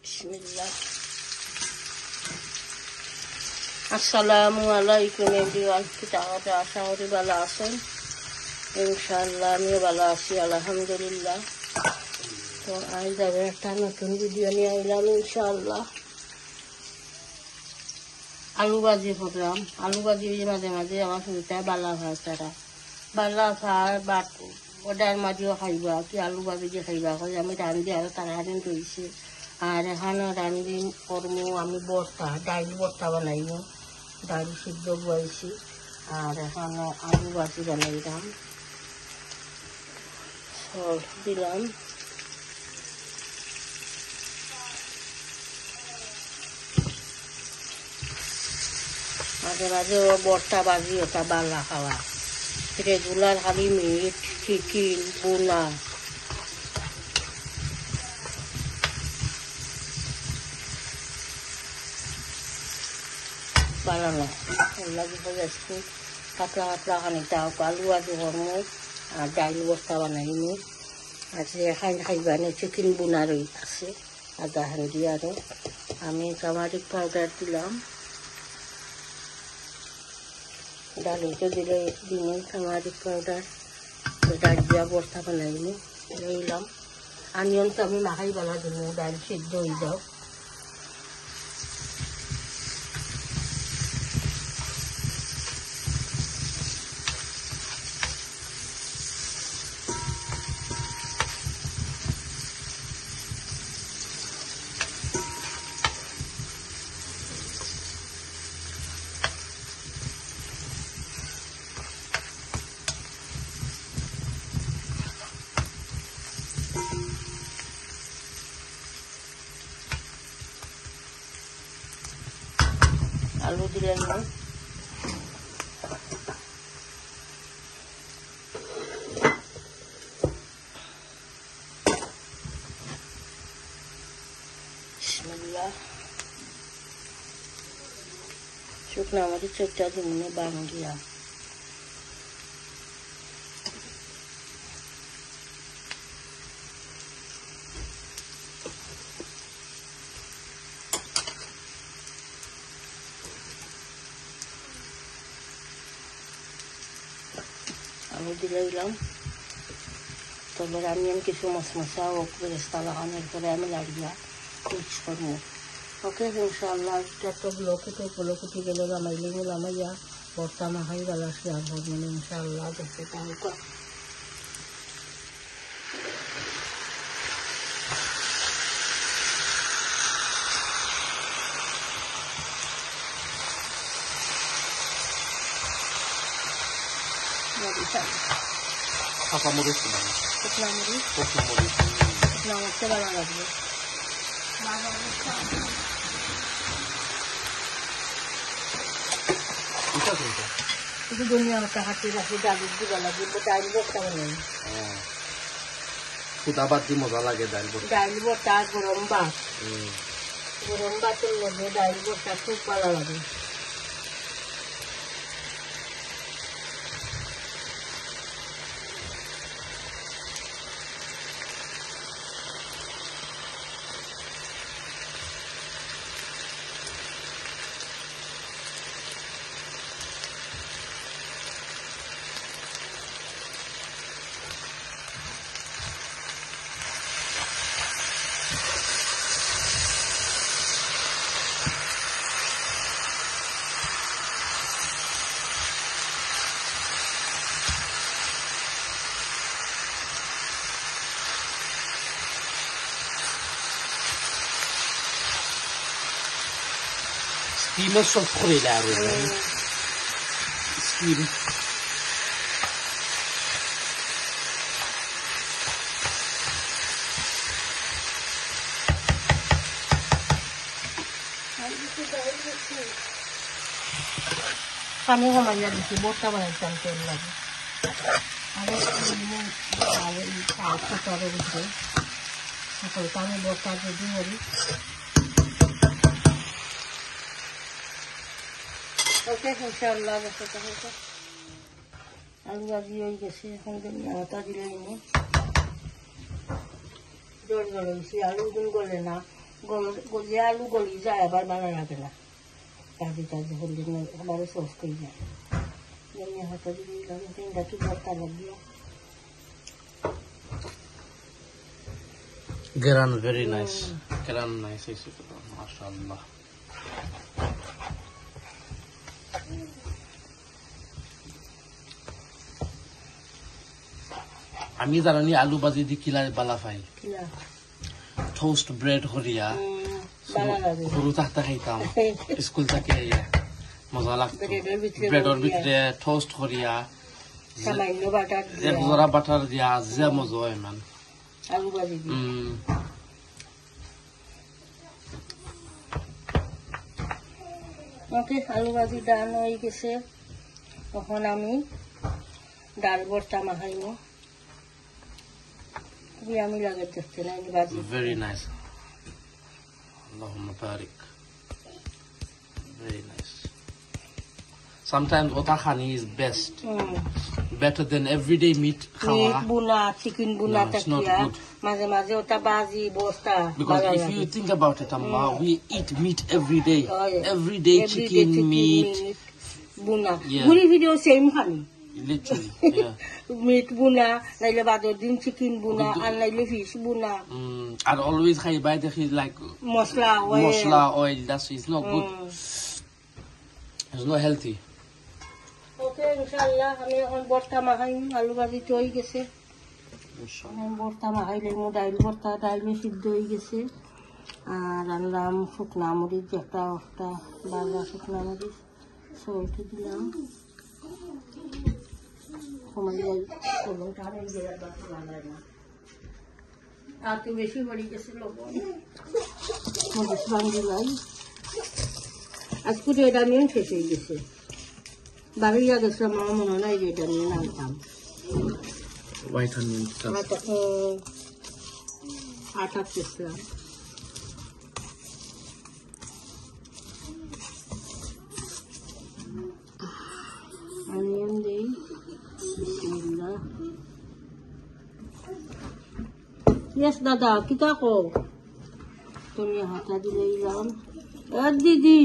বিসমিল্লাহ। আসসালামু আলাইকুম এভরিওয়ান। তাহলে আশা করি ভালো আছেন। ইনশাআল্লাহ আমিও ভালো আছি, আলহামদুলিল্লাহ। তো আজ যাবে একটা নতুন ভিডিও নিয়ে আইলাম ইনশাআল্লাহ। আলু ভাজি করলাম। আলু ভাজি মাঝে মাঝে আমার শুরুটায় বালা ভাত তারা বালা ভাত বাট ওটার মাঝেও খাইবা কি আলু ভাজি দিয়ে খাইবা করে আমি রান্ধি আরো তারা হারিন রয়েছে। আর এখানে রান্ধি করমু আমি বর্তা ডাইল বর্তা বানাইব, ডাইল সিদ্ধ বয়েছি। আর এখানে আলু ভাজি বানাইলাম, সব দিলাম। মাঝে মাঝে ও বর্তা বাজি ওটা বালা খাওয়া রেগুলার খালি মিট চিকেন বোনা বানানো লাগিব একটু পাতলা পাতলা খানিকটা আলু ভাজি করমু আর ডাইল বস্তা বানাইমু। আজকে খাইবা নি চিকেন বোনা রই আছে আদা হান্দি। আর আমি টামারিক পাউডার দিলাম, ডালিতে দিলে দিনে টামারিক পাউডার ডাল দিয়া বস্তা বানাইমু লইলাম। আনিয়ন তো আমি মাখাই বানা দিব, ডাল সিদ্ধ হয়ে যাও। আলু দিলাম না, শুকনো আমাদের চোখটা জমনে বাঙ্গিয়া আমি দিলাম। তবে আমি কিছু মশমশা ও বেরেস্তা লাগানোর পরে আমি লাগিয়া মিক্স করবো। ওকে ইনশাআল্লাহ একটা ব্লকে উঠে গেলে বানাইলে লামাইয়া বর্তা মাখাই গেল শেয়ার করবেন ইনশাআল্লাহ। দেখতে তাহলে কাঁচামরিচ শুকনা মরিচ ভালো লাগবে। শুধু দুনিয়া একটা হাঁটি রাখি ডালির দিবা লাগবে, ডাইল বস্তা বানাই খুদাবাদ দিয়ে মজা লাগে ডাইল বস্তা। গরম ভাতের মধ্যে ডাইল বস্তা খুব ভালো লাগে। Steamer sono correlare, steam. পানি কমাইয়া দিচ্ছি, বর্তা বানাইতাম তেল লাগে। সকালের ভিতরে সকালটা আমি বর্তা রেডি করি। ওকে ইনশাআল্লাহ বসাতে হবে। আলু ভাজি হয়ে গেছে, এখন আটা দিলে জল জল হয়েছি। আলু দিন গলে না, গলিয়ে আলু গলি যায় আবার ভালো লাগে না কাজে কাজে হলে আবারও সফট হয়ে যায় ধনিয়া পাতা দিয়ে দিলাম তিনটা কি ভর্তা লাগলো Garan very nice. Garan nice is it? MashaAllah. আমি জানি আলু ভাজি দি কিলা বালা ফাই কিলা টোস্ট ব্রেড হরিয়া ভালো লাগে গরু তাহতা খাইতাম স্কুল থেকে মজা লাগতো ব্রেডর ভিতরে টোস্ট হরিয়া সামান্য বাটার এক জোড়া বাটার দিয়া যে মজা হয় মান আলু ভাজি ওকে আলু ভাজি ডান হয়ে গেছে তখন আমি ডাল ভর্তা মাখাইব খুবই আমি লাগে দেখতে না ভাজি very nice Allahumma barik very nice sometimes ota khani is best better than everyday meat khawa meat buna chicken buna No, it's not takia good. maze maze ota baji bosta because if you think about it amma we eat meat every day Oh, yeah. every day Everyday chicken meat buna Yeah. guri video same khani literally yeah meat buna naile bador din chicken buna and naile fish buna and always khai by the like mosla oil mosla oil that's is not good it's not healthy ওকে ইনশাআল্লাহ আমি এখন ভর্তা মাখাই আলু ভাজি তো হয়ে গেছে inshallah আমি ভর্তা মাখাইলে মো ডাইল ভর্তা ডাইল মে সিদ্ধ হয়ে গেছে আর আনলাম শুকনা মরিচ একটা বাজা শুকনা মরিচ সলতে দিলাম আর তো বেশি পড়ে গেছে লবণ মরিচ বান্ধিলাই আজকে এটা নিয়ে শেষ হয়ে গেছে বাড়িয়া গেছিলাম আমার মনে হয় যে এটা নিয়ে নামতাম white onion stuff আটা গেছিলাম অনিয়ন দিই বিসমিল্লাহ ইয়েস দাদা কিতা কো তুমি হাতা দিলে যাম দিদি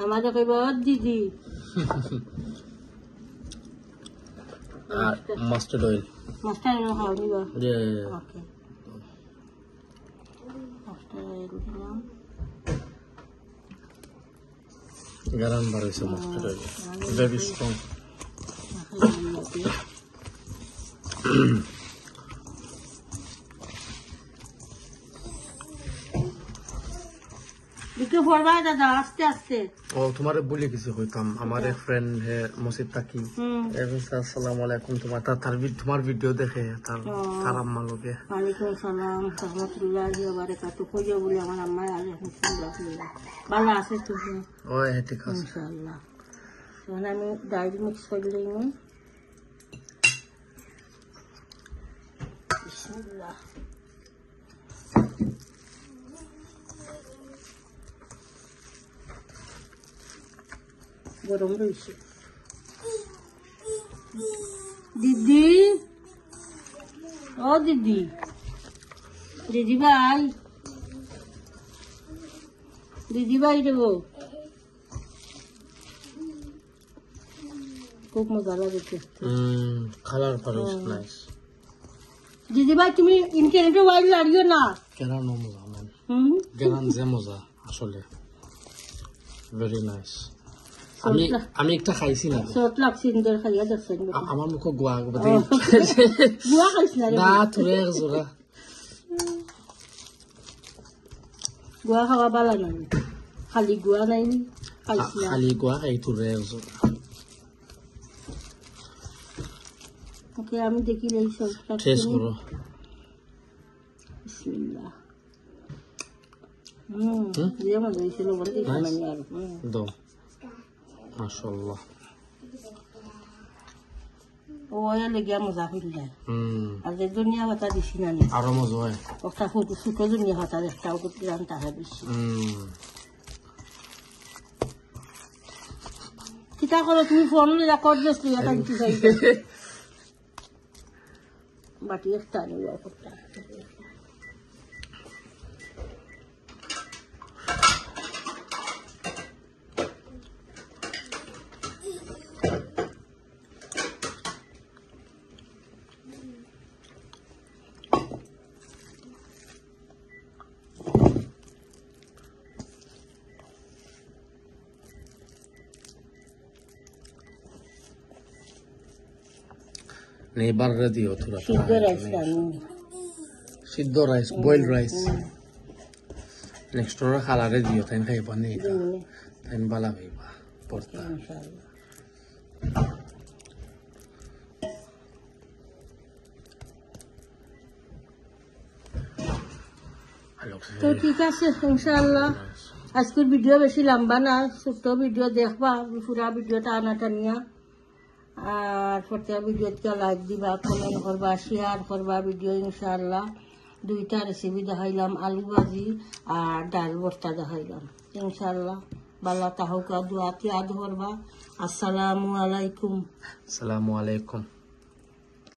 আমাদের কইব দিদি mustard oil মাস্টার এনে খাও নিবা yeah ওকে মাস্টার দিলাম garam bar is mustard oil very strong দিকে পড়বা দাদা আস্তে আস্তে ও তোমারে বলে কিছু কইতাম আমার এক ফ্রেন্ড হে মসজিদ থাকি আসসালামু আলাইকুম তোমার ভিডিও দেখে তার আম্মা লোকে ওয়ালাইকুম আসসালাম রাহমাতুল্লাহি ওয়া বারাকাতুহু কইও বলে আমার আম্মা আলহামদুলিল্লাহ ভালো আছে তুমি ও ঠিক আছে ইনশাআল্লাহ এখন আমি ডাইল মিক্স করে লইনি বিসমিল্লাহ গরম রয়েছে দিদি ও দিদি দিদি ভাই দেবো খুব মজা লাগে কালার পারস নাইস দিদি ভাই তুমি ইন্টারনেটে ওয়াইল লাগিও না কেন মজা মান কেন যে মজা আসলে ভেরি নাইস আমি একটা খাইছি না সত লাগছে ইন্দর খাইয়া দেখছেন আমার মুখে গোয়া গুয়া খাইছ না না তোরে জোরা গুয়া খাওয়া ভালো না খালি গুয়া নাই খাইছ না খালি গোয়া খাই তোরে জোরা ওকে আমি দেখি এই সব টেস্ট করো বিসমিল্লাহ যে মজা হয়েছিল বলতে আর দাও মাশাআল্লাহ ওয়া লেগে মজা হইল আর যে দুনিয়া কথা দিছি না নি আরো মজা হয় একটা ফটো ছোট দুনিয়া কথা একটাও করতে জানতে হয় বেশি কিতা করো তুমি ফোন রেকর্ড দিস তুই এটা কি চাই বাটি একটা নিয়ে করতে নেইবার রে দিও তোরা সিদ্ধ রাইস রান্নি সিদ্ধ রাইস বয়েল রাইস নেক্সট ওরা খালারে দিও তাই খাইবা নেই তাই বালা ভাইবা পড়তা ইনশাআল্লাহ। তো ঠিক আছে ইনশাআল্লাহ। আজকের ভিডিও বেশি লম্বা না, ছোট্ট ভিডিও দেখবা, পুরা ভিডিওটা আনাটা নিয়া। আর প্রত্যেক ভিডিওতে লাইক দিবা, কমেন্ট করবা, শেয়ার করবা ভিডিও ইনশাআল্লাহ। দুইটা রেসিপি দেখাইলাম, আলু ভাজি আর ডাল ভর্তা দেখাইলাম ইনশাআল্লাহ। বালা তাহকা দোয়াতে আদ করবা। আসসালামু আলাইকুম। আসসালামু আলাইকুম।